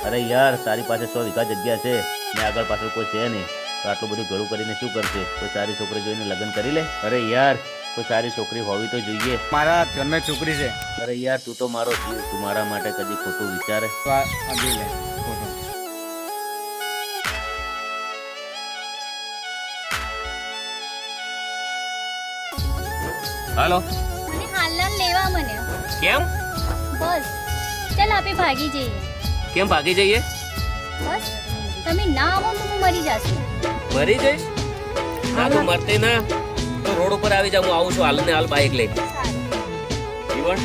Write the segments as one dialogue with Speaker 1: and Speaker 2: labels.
Speaker 1: અરે યાર તારી પાસે 100 વીઘા જગ્યા છે ને આગળ પાછળ કોઈ છે નહીં, તો આટલું બધું ભેળું કરીને શું કરશે? કોઈ સારી છોકરી જોઈને લગ્ન કરી લે. અરે યાર કોઈ સારી છોકરી હોવી તો જોઈએ.
Speaker 2: મારા ઘરમાં છોકરી છે.
Speaker 1: અરે યાર તું તો મારો જીવ, તું મારા માટે કદી ખોટું વિચારે?
Speaker 3: હાલો
Speaker 4: મને હાલના લેવા મને.
Speaker 3: કેમ
Speaker 4: બસ ચાલ આપણે ભાગી જઈએ.
Speaker 3: કેમ ભાગી જઈએ?
Speaker 4: બસ તમે ના આવો તો હું મરી જશે.
Speaker 3: મરી જઈશ? ના તું મરતી ના તો રોડ ઉપર આવી જા, હું આવું છું હાલ ને હાલ બાઈક લઈ. જીવન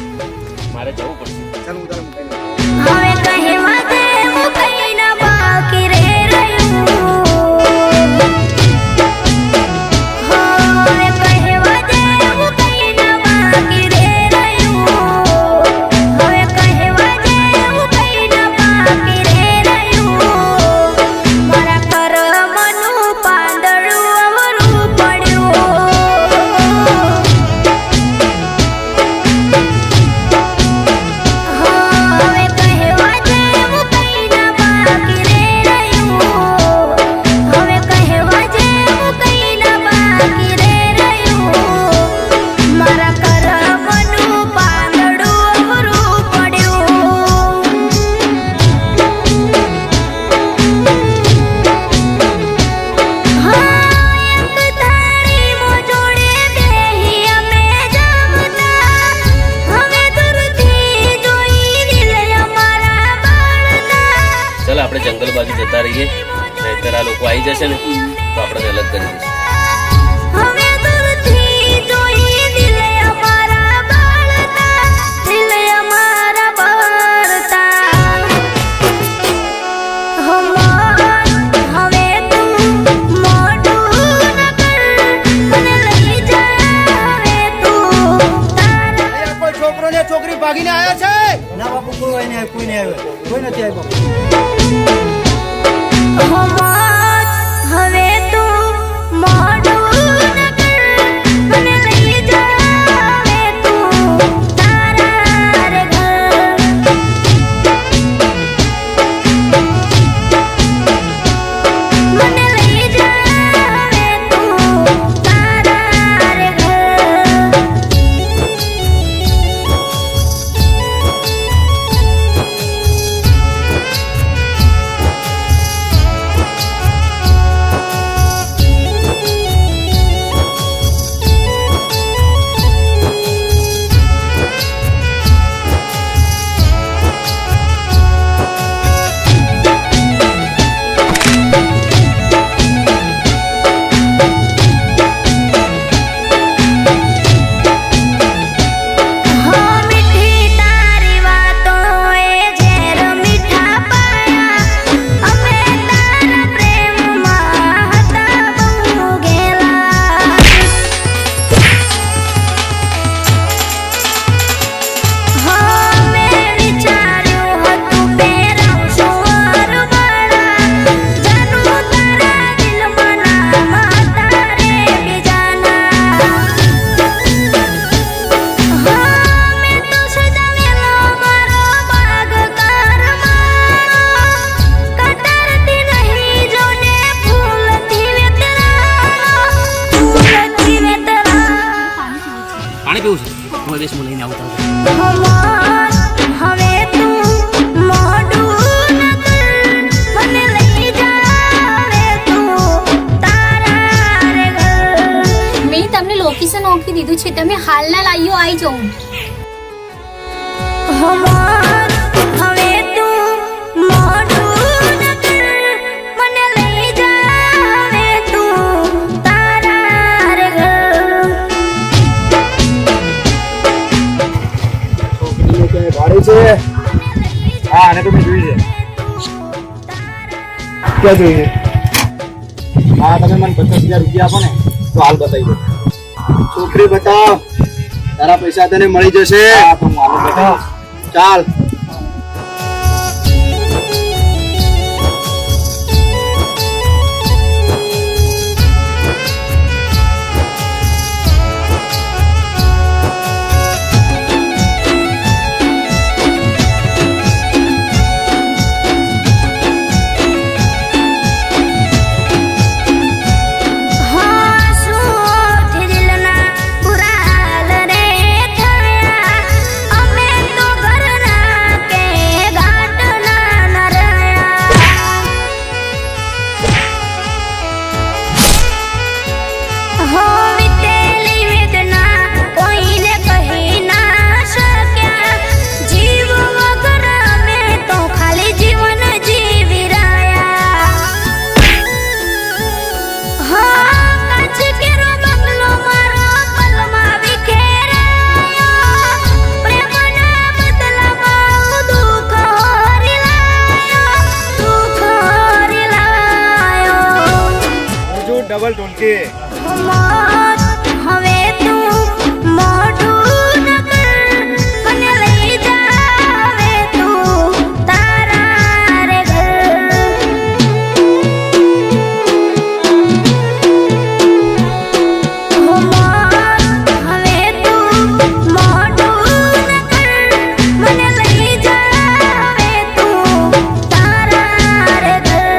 Speaker 3: મારે જવું પડશે.
Speaker 2: ચાલ હું તારે મૂકી
Speaker 4: હવે કહેવા દે હું કઈ ના બાકી રે રહ્યું. હવે કહેવા દે હું કઈ ના બાકી રે રહ્યું. હવે કહેવા દે હું કઈ ના બાકી રે રહ્યું. મારા કરમનું પાંદડું અવરું પડ્યું. હવે કહેવા દે હું કઈ ના બાકી રે રહ્યું. હવે કહેવા દે હું કઈ ના બાકી રે રહ્યું. મારા કરમનું પાંદડું અવરું પડ્યું. હા એક થાળીમાં જોડે બેહી અમે જમતા. હવે દૂરથી જોઈ દિલ અમારા બળતા.
Speaker 3: ચાલ આપણે જંગલ બાજુ જતા રહીએ, નહીતર આ લોકો આવી જશે ને તો આપણે અલગ કરી દઈશું.
Speaker 4: હવે દૂરથી જોઈ દિલ અમારા બળતા. દિલ અમારા બળતા. હવે તું મોઢું ન કર, મને લઈ જા હવે તું તારા.
Speaker 2: કોઈ છોકરો ને છોકરી ભાગીને આવ્યા છે? ના બાપુ કોઈ નહીં આવ્યો, કોઈ નથી આવ્યો.
Speaker 4: હવે તું મોઢું ન કર, મને લઈ જા હવે તું તારા રે ઘર. મને લઈ જા હવે તું તારા રે ઘર. હા મીઠી તારી વાતોએ ઝેર મીઠા પાયા. અમે તારા પ્રેમમાં હતા બહુ ઘેલા. હા મેં વિચાર્યું હતું પહેરવશું અરબડા. જાનું તારા દિલમાં નામ હતા રે બીજાના. મેં તો સજાવેલો મારો બાગ કરમાળો. કટારતી નહીં જોને ફૂલથી વેતરાળો. ફૂલથી વેતરાળો.
Speaker 3: પાણી પીવું છે? હું દેશમાં લઈને આવતા
Speaker 4: હવે તું મોઢું ન કર, મને લઈ જા હવે તું તારા રે ઘર. મેં તમને લોકેશન ઓળખી દીધું છે, તમે હાલના લાઈઓ આવી જાઓ. હવે તું મોઢું ન કર, મને લઈ જા હવે તું તારા રે ઘર.
Speaker 2: છોકરીને ક્યાંય ભાડે છે? હા અને તમે જોઈ છે ક્યાં જોઈએ? હા તમે મને 50,000 રૂપિયા આપો ને તો હાલ બતાવી દો. છોકરી બતાવ, તારા પૈસા તને મળી જશે. હા તો હું હાલ બતાવ. ચાલ ડબલ ઢોલકી.
Speaker 4: હવે તું મોઢું ન કર, મને લઈ જાવે તું તારા રે ઘર. હવે તું મોઢું ન કર, મને લઈ જાવે તું તારા રે ઘર.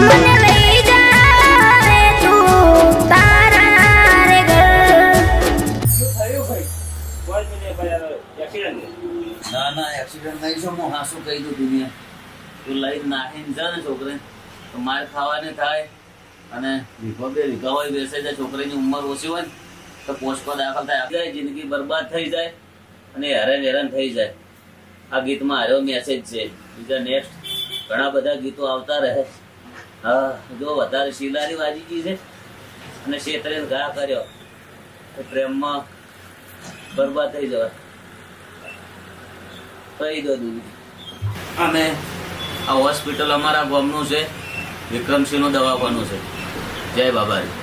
Speaker 4: મને લઈ જાવે તું તારા રે ઘર.
Speaker 1: ના ના એક્સિડન્ટ નહીં છે હું હાસું કહી દઉં દુનિયા તું લઈને નાખીને જા ને છોકરીને તો માર ખાવાને થાય અને વીઘો બે વીઘા હોય બેસે જાય છોકરીની ઉંમર ઓછી હોય ને તો પોસ્ટકો દાખલ થાય જાય જિંદગી બરબાદ થઈ જાય અને હેરાન હેરાન થઈ જાય. આ ગીતમાં હારો મેસેજ છે. બીજા નેક્સ્ટ ઘણા બધા ગીતો આવતા રહે. હા જો વધારે શિલારી વાજી ગઈ છે અને શેતરેને ઘા કર્યો તો પ્રેમમાં બરબાદ થઈ જવાય. કહી દો દીદી અને આ હોસ્પિટલ અમારા ગામનું છે, વિક્રમસિંહનું દવાખાનું છે. જય બાબાજી.